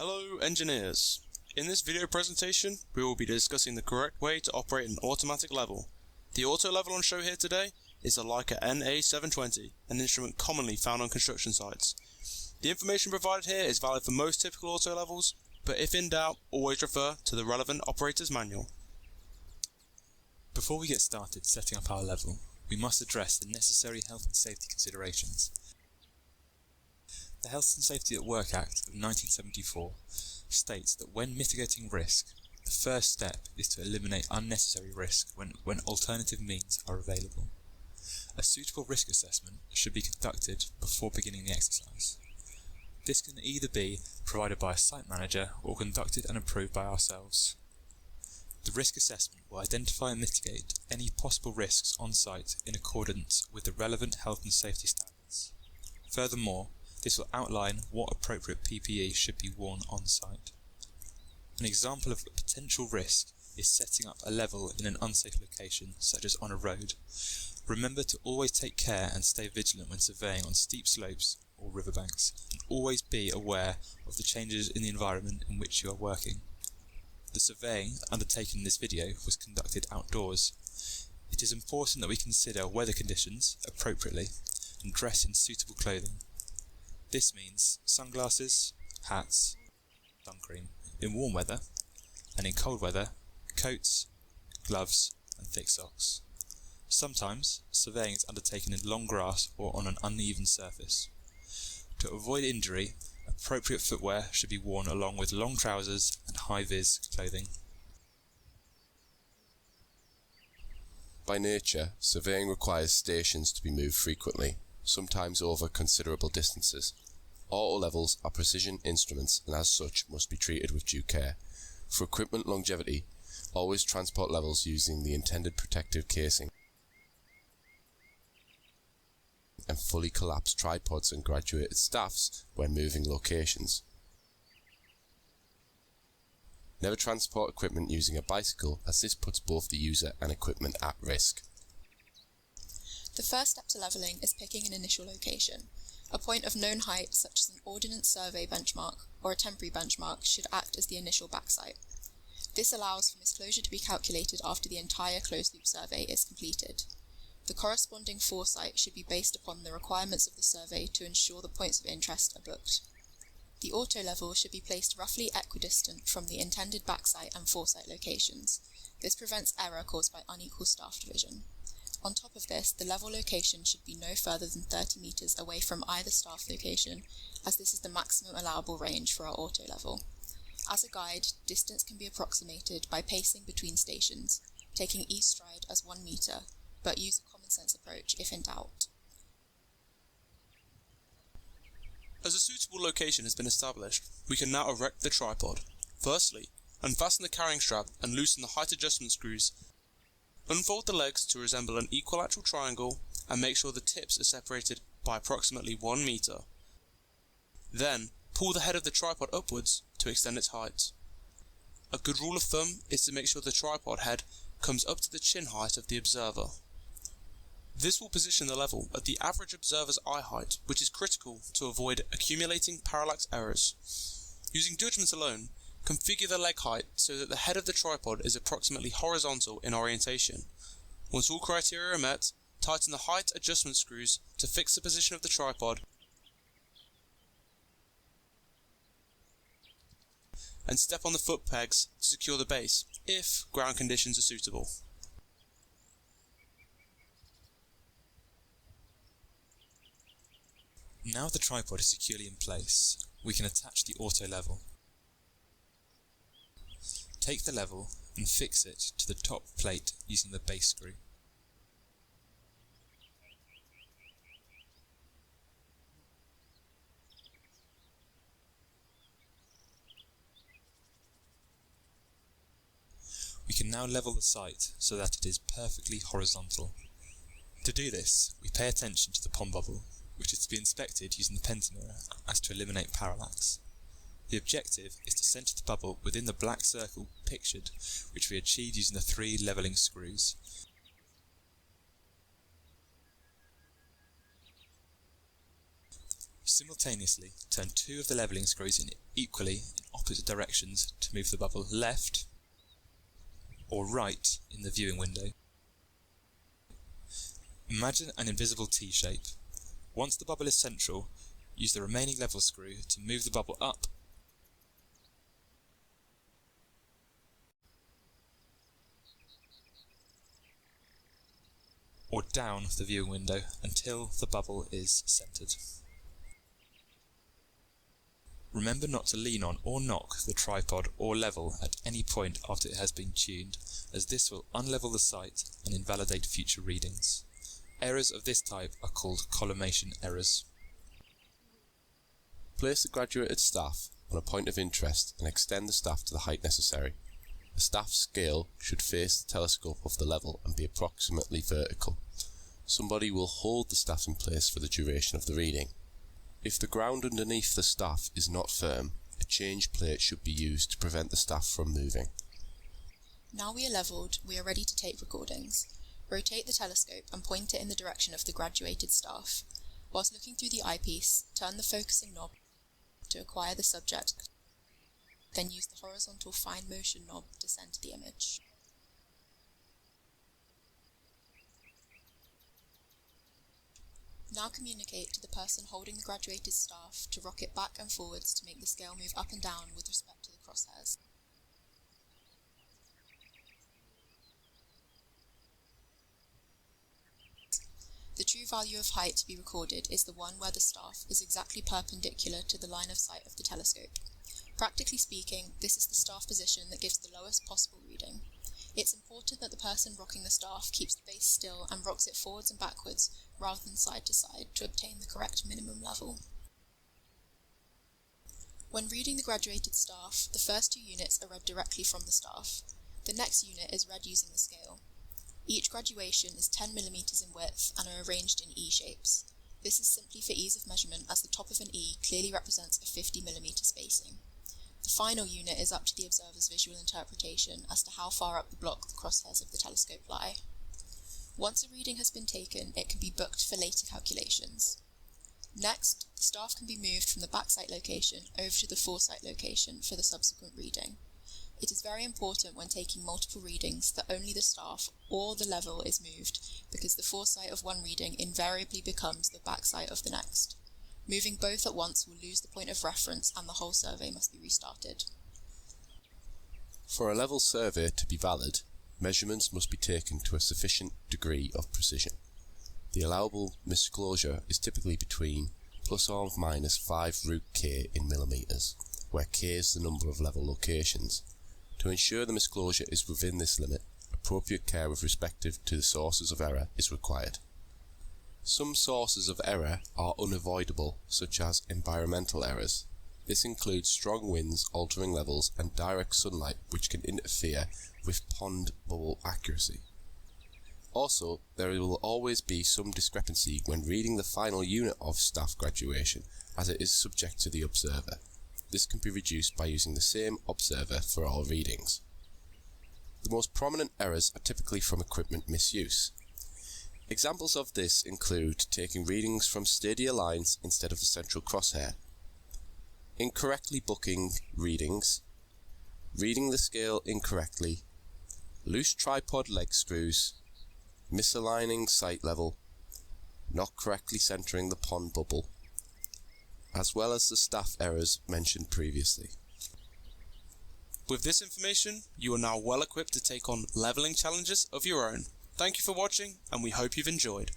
Hello engineers! In this video presentation, we will be discussing the correct way to operate an automatic level. The auto level on show here today is the Leica NA720, an instrument commonly found on construction sites. The information provided here is valid for most typical auto levels, but if in doubt, always refer to the relevant operator's manual. Before we get started setting up our level, we must address the necessary health and safety considerations. The Health and Safety at Work Act of 1974 states that when mitigating risk, the first step is to eliminate unnecessary risk when alternative means are available. A suitable risk assessment should be conducted before beginning the exercise. This can either be provided by a site manager or conducted and approved by ourselves. The risk assessment will identify and mitigate any possible risks on site in accordance with the relevant health and safety standards. Furthermore, this will outline what appropriate PPE should be worn on site. An example of a potential risk is setting up a level in an unsafe location, such as on a road. Remember to always take care and stay vigilant when surveying on steep slopes or riverbanks, and always be aware of the changes in the environment in which you are working. The surveying undertaken in this video was conducted outdoors. It is important that we consider weather conditions appropriately and dress in suitable clothing. This means sunglasses, hats, sun cream in warm weather, and in cold weather, coats, gloves and thick socks. Sometimes surveying is undertaken in long grass or on an uneven surface. To avoid injury, appropriate footwear should be worn along with long trousers and high-vis clothing. By nature, surveying requires stations to be moved frequently, sometimes over considerable distances. Auto levels are precision instruments and as such must be treated with due care. For equipment longevity, always transport levels using the intended protective casing and fully collapse tripods and graduated staffs when moving locations. Never transport equipment using a bicycle, as this puts both the user and equipment at risk. The first step to levelling is picking an initial location. A point of known height, such as an Ordnance Survey benchmark or a temporary benchmark, should act as the initial backsite. This allows for misclosure to be calculated after the entire closed-loop survey is completed. The corresponding foresight should be based upon the requirements of the survey to ensure the points of interest are booked. The auto level should be placed roughly equidistant from the intended backsite and foresight locations. This prevents error caused by unequal staff division. On top of this, the level location should be no further than 30 metres away from either staff location, as this is the maximum allowable range for our auto level. As a guide, distance can be approximated by pacing between stations, taking each stride as 1 metre, but use a common sense approach if in doubt. As a suitable location has been established, we can now erect the tripod. Firstly, unfasten the carrying strap and loosen the height adjustment screws. Unfold the legs to resemble an equilateral triangle and make sure the tips are separated by approximately 1 metre. Then, pull the head of the tripod upwards to extend its height. A good rule of thumb is to make sure the tripod head comes up to the chin height of the observer. This will position the level at the average observer's eye height, which is critical to avoid accumulating parallax errors. Using judgment alone, configure the leg height so that the head of the tripod is approximately horizontal in orientation. Once all criteria are met, tighten the height adjustment screws to fix the position of the tripod and step on the foot pegs to secure the base, if ground conditions are suitable. Now the tripod is securely in place, we can attach the auto level. Take the level and fix it to the top plate using the base screw. We can now level the site so that it is perfectly horizontal. To do this, we pay attention to the pond bubble, which is to be inspected using the pentamirror as to eliminate parallax. The objective is to centre the bubble within the black circle pictured, which we achieved using the 3 levelling screws. Simultaneously, turn 2 of the levelling screws in equally in opposite directions to move the bubble left or right in the viewing window. Imagine an invisible T-shape. Once the bubble is central, use the remaining level screw to move the bubble up or down the viewing window until the bubble is centered. Remember not to lean on or knock the tripod or level at any point after it has been tuned, as this will unlevel the sight and invalidate future readings. Errors of this type are called collimation errors. Place the graduated staff on a point of interest and extend the staff to the height necessary. The staff scale should face the telescope of the level and be approximately vertical. Somebody will hold the staff in place for the duration of the reading. If the ground underneath the staff is not firm, a change plate should be used to prevent the staff from moving. Now we are levelled, we are ready to take recordings. Rotate the telescope and point it in the direction of the graduated staff. Whilst looking through the eyepiece, turn the focusing knob to acquire the subject, then use the horizontal fine motion knob to center the image. Now communicate to the person holding the graduated staff to rock it back and forwards to make the scale move up and down with respect to the crosshairs. The true value of height to be recorded is the one where the staff is exactly perpendicular to the line of sight of the telescope. Practically speaking, this is the staff position that gives the lowest possible reading. It's important that the person rocking the staff keeps the base still and rocks it forwards and backwards rather than side to side to obtain the correct minimum level. When reading the graduated staff, the first two units are read directly from the staff. The next unit is read using the scale. Each graduation is 10 mm in width and are arranged in E shapes. This is simply for ease of measurement, as the top of an E clearly represents a 50 mm spacing. The final unit is up to the observer's visual interpretation as to how far up the block the crosshairs of the telescope lie. Once a reading has been taken, it can be booked for later calculations. Next, the staff can be moved from the backsite location over to the foresight location for the subsequent reading. It is very important when taking multiple readings that only the staff or the level is moved, because the foresight of one reading invariably becomes the backsite of the next. Moving both at once will lose the point of reference and the whole survey must be restarted. For a level survey to be valid, measurements must be taken to a sufficient degree of precision. The allowable misclosure is typically between plus or minus 5 root k in millimetres, where k is the number of level locations. To ensure the misclosure is within this limit, appropriate care with respect to the sources of error is required. Some sources of error are unavoidable, such as environmental errors. This includes strong winds, altering levels, and direct sunlight, which can interfere with pond bubble accuracy. Also, there will always be some discrepancy when reading the final unit of staff graduation, as it is subject to the observer. This can be reduced by using the same observer for all readings. The most prominent errors are typically from equipment misuse. Examples of this include taking readings from stadia lines instead of the central crosshair, incorrectly booking readings, reading the scale incorrectly, loose tripod leg screws, misaligning sight level, not correctly centering the pond bubble, as well as the staff errors mentioned previously. With this information, you are now well equipped to take on leveling challenges of your own. Thank you for watching, and we hope you've enjoyed.